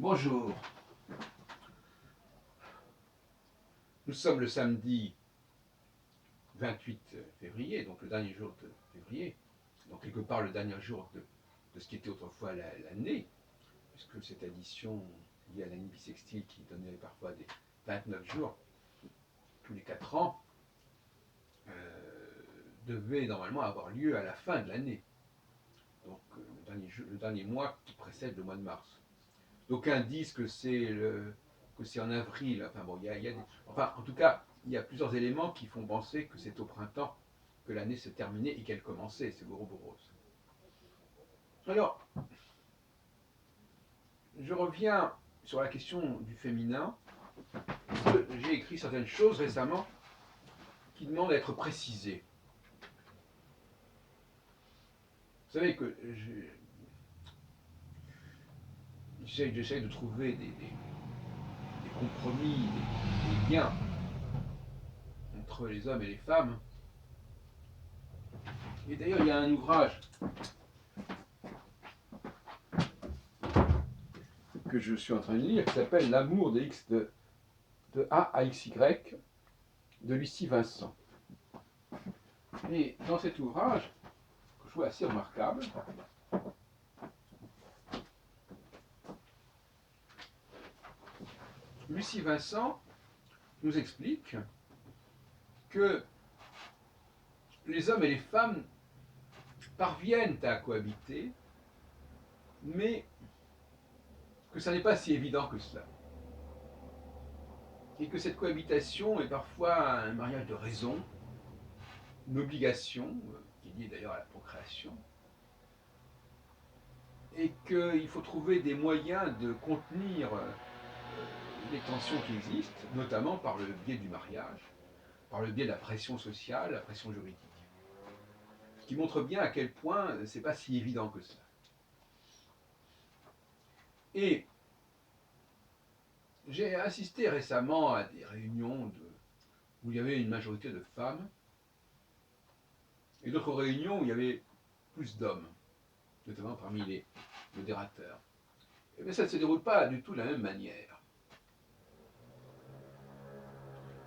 Bonjour, nous sommes le samedi 28 février, donc le dernier jour de février, donc quelque part le dernier jour de ce qui était autrefois l'année, puisque cette addition liée à l'année bissextile qui donnait parfois des 29 jours tous les 4 ans, devait normalement avoir lieu à la fin de l'année, donc le dernier mois qui précède le mois de mars. D'aucuns disent que c'est en avril. Enfin bon, enfin en tout cas, il y a plusieurs éléments qui font penser que c'est au printemps que l'année se terminait et qu'elle commençait, c'est l'Ouroboros. Alors, je reviens sur la question du féminin, parce que j'ai écrit certaines choses récemment qui demandent à être précisées. Vous savez que j'essaie de trouver des compromis, des liens entre les hommes et les femmes. Et d'ailleurs, il y a un ouvrage que je suis en train de lire qui s'appelle L'amour de X de A à XY de Lucie Vincent. Et dans cet ouvrage, que je trouve assez remarquable, Lucie Vincent nous explique que les hommes et les femmes parviennent à cohabiter, mais que ça n'est pas si évident que cela. Et que cette cohabitation est parfois un mariage de raison, une obligation, qui est liée d'ailleurs à la procréation, et qu'il faut trouver des moyens de contenir les tensions qui existent, notamment par le biais du mariage, par le biais de la pression sociale, la pression juridique. Ce qui montre bien à quel point c'est pas si évident que cela. Et j'ai assisté récemment à des réunions où il y avait une majorité de femmes, et d'autres réunions où il y avait plus d'hommes, notamment parmi les modérateurs. Et bien ça ne se déroule pas du tout de la même manière.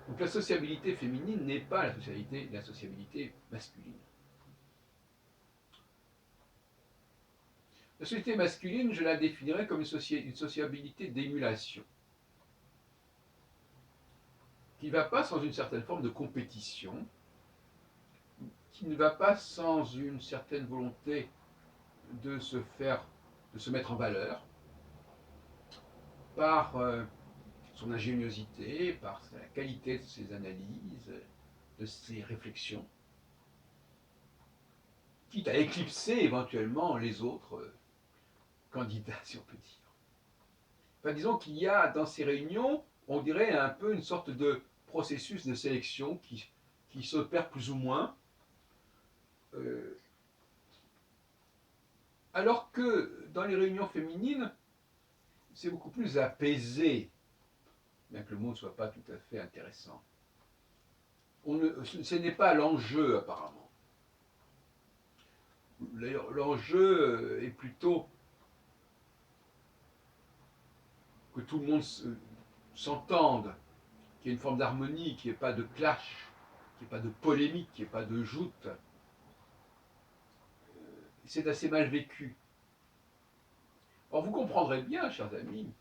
Donc la sociabilité féminine n'est pas la sociabilité masculine. La société masculine, je la définirais comme une sociabilité d'émulation, qui ne va pas sans une certaine forme de compétition, qui ne va pas sans une certaine volonté de se mettre en valeur par son ingéniosité, par la qualité de ses analyses, de ses réflexions, quitte à éclipser éventuellement les autres candidats, si on peut dire. Enfin, disons qu'il y a dans ces réunions, on dirait un peu une sorte de processus de sélection qui s'opère plus ou moins, alors que dans les réunions féminines, c'est beaucoup plus apaisé, bien que le mot ne soit pas tout à fait intéressant. Ce n'est pas l'enjeu apparemment. L'enjeu est plutôt que tout le monde s'entende, qu'il y ait une forme d'harmonie, qu'il n'y ait pas de clash, qu'il n'y ait pas de polémique, qu'il n'y ait pas de joute. C'est assez mal vécu. Or, vous comprendrez bien, chers amis,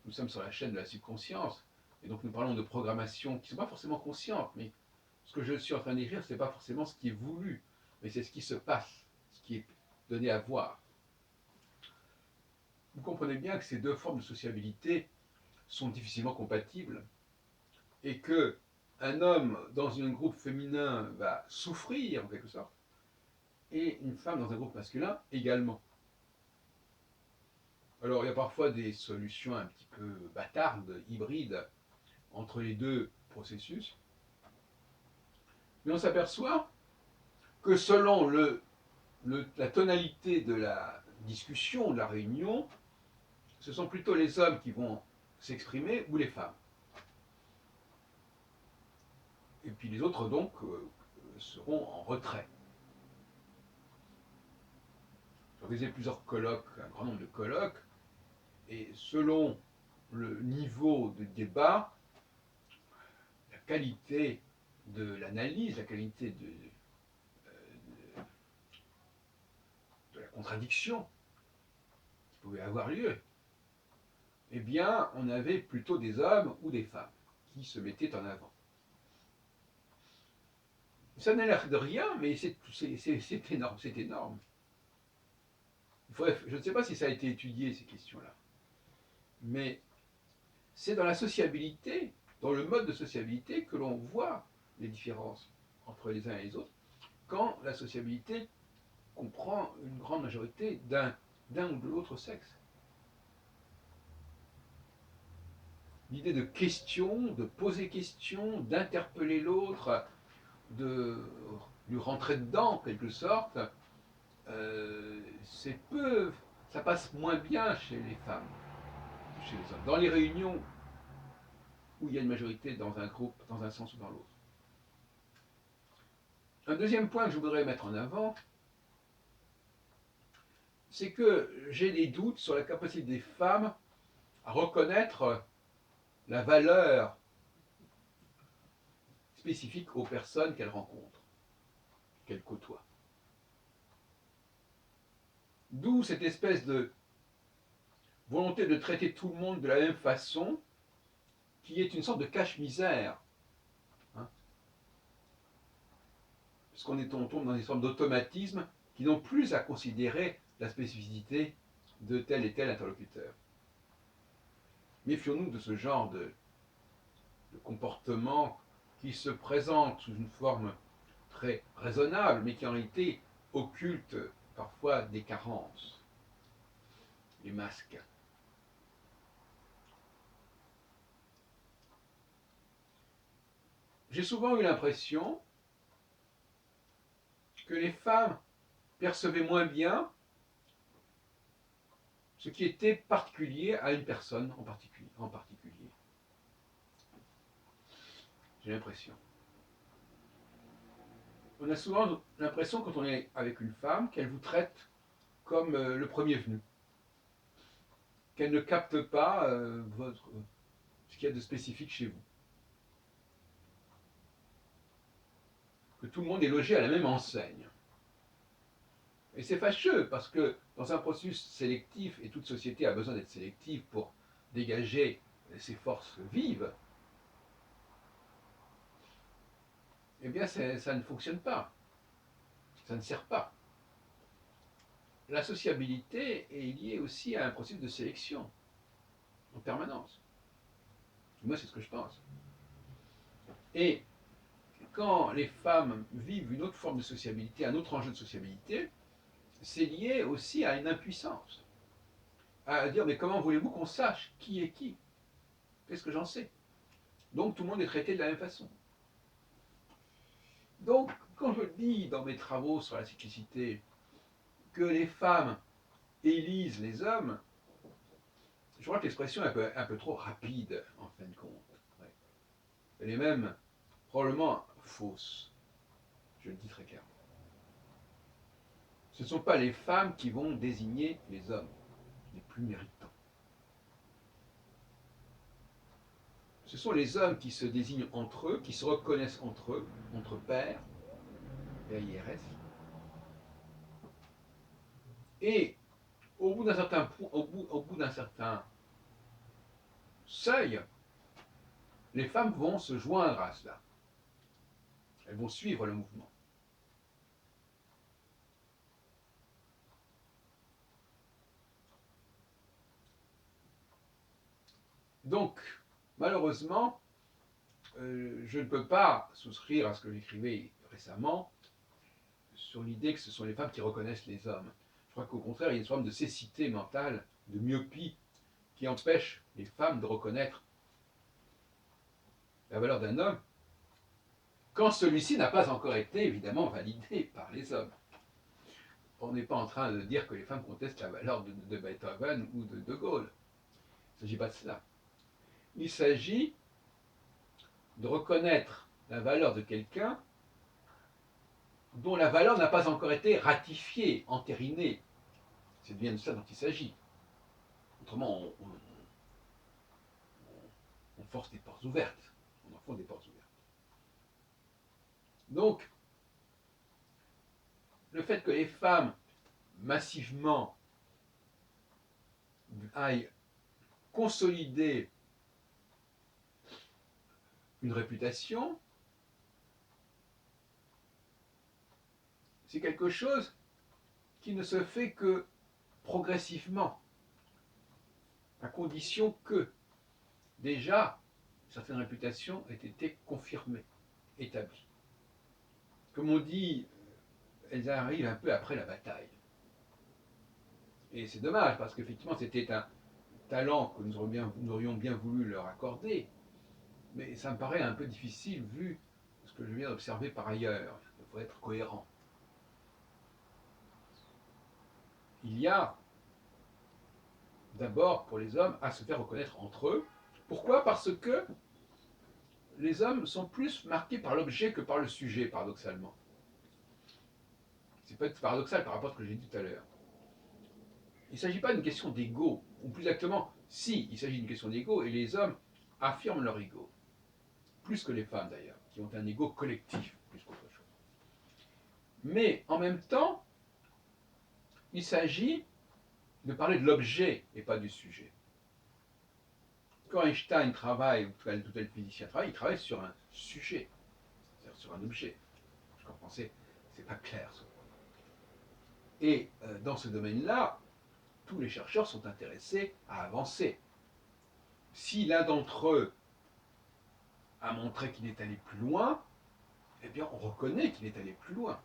nous sommes sur la chaîne de la subconscience, et donc nous parlons de programmations qui ne sont pas forcément conscientes, mais ce que je suis en train d'écrire, ce n'est pas forcément ce qui est voulu, mais c'est ce qui se passe, ce qui est donné à voir. Vous comprenez bien que ces deux formes de sociabilité sont difficilement compatibles, et que un homme dans un groupe féminin va souffrir en quelque sorte, et une femme dans un groupe masculin également. Alors il y a parfois des solutions un petit peu bâtardes, hybrides, entre les deux processus, mais on s'aperçoit que selon la tonalité de la discussion, de la réunion, ce sont plutôt les hommes qui vont s'exprimer ou les femmes. Et puis les autres donc seront en retrait. J'organisais plusieurs colloques, un grand nombre de colloques, Et selon le niveau de débat, la qualité de l'analyse, la qualité de la contradiction qui pouvait avoir lieu, eh bien, on avait plutôt des hommes ou des femmes qui se mettaient en avant. Ça n'a l'air de rien, mais c'est énorme, c'est énorme. Je ne sais pas si ça a été étudié, ces questions-là. Mais c'est dans la sociabilité, dans le mode de sociabilité, que l'on voit les différences entre les uns et les autres, quand la sociabilité comprend une grande majorité d'un ou de l'autre sexe. L'idée de question, de poser question, d'interpeller l'autre, de lui rentrer dedans en quelque sorte, c'est peu, ça passe moins bien chez les femmes que chez les hommes. Dans les réunions où il y a une majorité dans un groupe, dans un sens ou dans l'autre. Un deuxième point que je voudrais mettre en avant, c'est que j'ai des doutes sur la capacité des femmes à reconnaître la valeur spécifique aux personnes qu'elles rencontrent, qu'elles côtoient. D'où cette espèce de volonté de traiter tout le monde de la même façon, qui est une sorte de cache-misère. Hein, parce qu'on tombe dans des formes d'automatisme qui n'ont plus à considérer la spécificité de tel et tel interlocuteur. Méfions-nous de ce genre de comportement qui se présente sous une forme très raisonnable, mais qui en réalité occulte parfois des carences, les masques. J'ai souvent eu l'impression que les femmes percevaient moins bien ce qui était particulier à une personne en particulier. J'ai l'impression. On a souvent l'impression, quand on est avec une femme, qu'elle vous traite comme le premier venu. Qu'elle ne capte pas ce qu'il y a de spécifique chez vous. Que tout le monde est logé à la même enseigne. Et c'est fâcheux, parce que dans un processus sélectif, et toute société a besoin d'être sélective pour dégager ses forces vives, eh bien ça ne fonctionne pas. Ça ne sert pas. La sociabilité est liée aussi à un processus de sélection, en permanence. Moi, c'est ce que je pense. Et quand les femmes vivent une autre forme de sociabilité, un autre enjeu de sociabilité, c'est lié aussi à une impuissance. À dire, mais comment voulez-vous qu'on sache qui est qui? Qu'est-ce que j'en sais? Donc tout le monde est traité de la même façon. Donc, quand je dis dans mes travaux sur la cyclicité que les femmes élisent les hommes, je crois que l'expression est un peu trop rapide, en fin de compte. Ouais. Elle est même probablement fausse. Je le dis très clairement. Ce ne sont pas les femmes qui vont désigner les hommes les plus méritants. Ce sont les hommes qui se désignent entre eux, qui se reconnaissent entre eux, entre pairs, PIRS. Et au bout d'un certain seuil, les femmes vont se joindre à cela. Elles vont suivre le mouvement. Donc, malheureusement, je ne peux pas souscrire à ce que j'écrivais récemment sur l'idée que ce sont les femmes qui reconnaissent les hommes. Je crois qu'au contraire, il y a une forme de cécité mentale, de myopie, qui empêche les femmes de reconnaître la valeur d'un homme quand celui-ci n'a pas encore été évidemment validé par les hommes. On n'est pas en train de dire que les femmes contestent la valeur de Beethoven ou de De Gaulle. Il ne s'agit pas de cela. Il s'agit de reconnaître la valeur de quelqu'un dont la valeur n'a pas encore été ratifiée, entérinée. C'est bien de ça dont il s'agit. Autrement, on force des portes ouvertes. On enfonce des portes ouvertes. Donc, le fait que les femmes, massivement, aillent consolider une réputation, c'est quelque chose qui ne se fait que progressivement, à condition que, déjà, certaines réputations aient été confirmées, établies. Comme on dit, elles arrivent un peu après la bataille. Et c'est dommage, parce qu'effectivement, c'était un talent que nous aurions bien voulu leur accorder, mais ça me paraît un peu difficile vu ce que je viens d'observer par ailleurs. Il faut être cohérent. Il y a d'abord pour les hommes à se faire reconnaître entre eux. Pourquoi? Parce que les hommes sont plus marqués par l'objet que par le sujet, paradoxalement. C'est peut-être paradoxal par rapport à ce que j'ai dit tout à l'heure. Il ne s'agit pas d'une question d'ego, ou plus exactement, si, il s'agit d'une question d'ego, et les hommes affirment leur ego, plus que les femmes d'ailleurs, qui ont un ego collectif, plus qu'autre chose. Mais en même temps, il s'agit de parler de l'objet et pas du sujet. Quand Einstein travaille, ou tout tel physicien travaille, il travaille sur un sujet, c'est-à-dire sur un objet. Parce qu'en français, c'est pas clair. Et dans ce domaine-là, tous les chercheurs sont intéressés à avancer. Si l'un d'entre eux a montré qu'il est allé plus loin, eh bien on reconnaît qu'il est allé plus loin.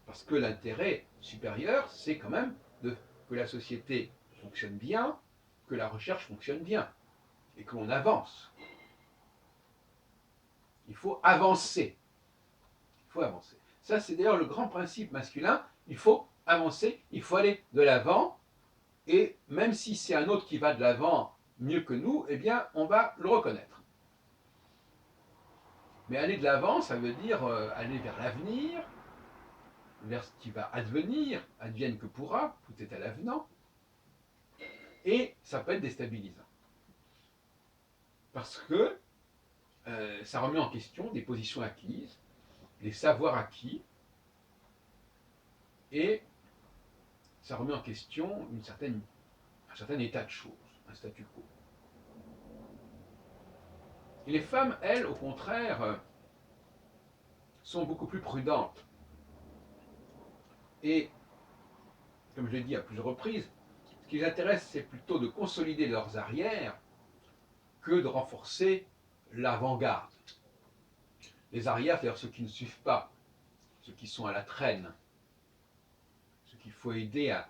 Parce que l'intérêt supérieur, c'est quand même que la société fonctionne bien, que la recherche fonctionne bien, et que l'on avance. Il faut avancer. Il faut avancer. Ça, c'est d'ailleurs le grand principe masculin. Il faut avancer, il faut aller de l'avant, et même si c'est un autre qui va de l'avant mieux que nous, eh bien, on va le reconnaître. Mais aller de l'avant, ça veut dire aller vers l'avenir, vers ce qui va advenir, advienne que pourra, tout est à l'avenant, et ça peut être déstabilisant. Parce que ça remet en question des positions acquises, des savoirs acquis, et ça remet en question un certain état de choses, un statu quo. Et les femmes, elles, au contraire, sont beaucoup plus prudentes. Et, comme je l'ai dit à plusieurs reprises, ce qui les intéresse, c'est plutôt de consolider leurs arrières que de renforcer l'avant-garde. Les arrières, c'est-à-dire ceux qui ne suivent pas, ceux qui sont à la traîne, ceux qu'il faut aider à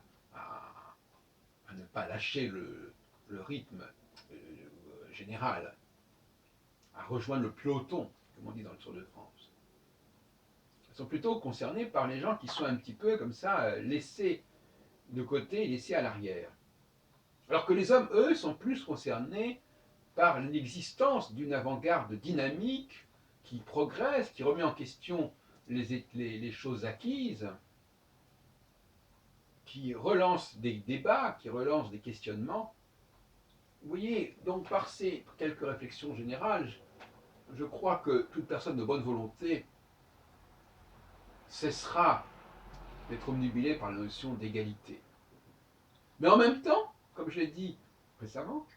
ne pas lâcher le rythme général, à rejoindre le peloton, comme on dit dans le Tour de France. Ils sont plutôt concernés par les gens qui sont un petit peu comme ça, laissés de côté, laissés à l'arrière. Alors que les hommes, eux, sont plus concernés par l'existence d'une avant-garde dynamique qui progresse, qui remet en question les choses acquises, qui relance des débats, qui relance des questionnements. Vous voyez, donc par ces quelques réflexions générales, je crois que toute personne de bonne volonté cessera d'être omnubilée par la notion d'égalité. Mais en même temps, comme je l'ai dit récemment,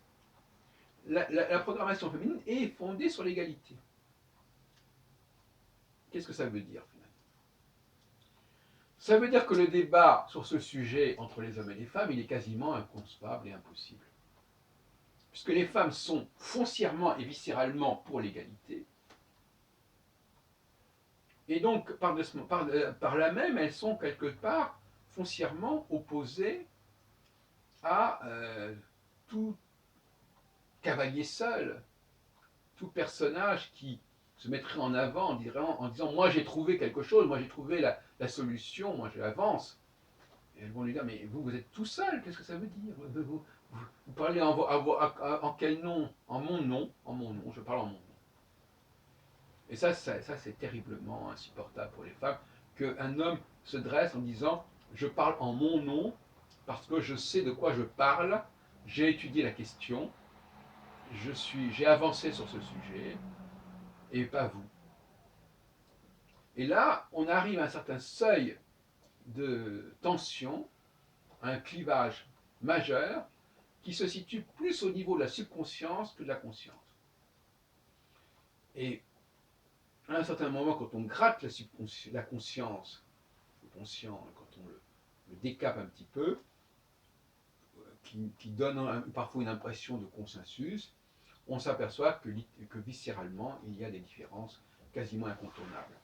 la programmation féminine est fondée sur l'égalité. Qu'est-ce que ça veut dire finalement? Ça veut dire que le débat sur ce sujet entre les hommes et les femmes, il est quasiment inconcevable et impossible. Puisque les femmes sont foncièrement et viscéralement pour l'égalité. Et donc, par là même, elles sont quelque part foncièrement opposées à tout cavalier seul, tout personnage qui se mettrait en avant en disant moi j'ai trouvé quelque chose, moi j'ai trouvé la solution, moi j'avance. Et elles vont lui dire mais vous êtes tout seul, qu'est-ce que ça veut dire vous parlez en quel nom? En mon nom, je parle en mon nom. Et ça c'est terriblement insupportable pour les femmes qu'un homme se dresse en disant je parle en mon nom parce que je sais de quoi je parle, j'ai étudié la question, j'ai avancé sur ce sujet, et pas vous. Et là, on arrive à un certain seuil de tension, un clivage majeur, qui se situe plus au niveau de la subconscience que de la conscience. Et à un certain moment, quand on gratte la conscience, le conscient, quand on le décape un petit peu, qui donne parfois une impression de consensus, on s'aperçoit que viscéralement, il y a des différences quasiment incontournables.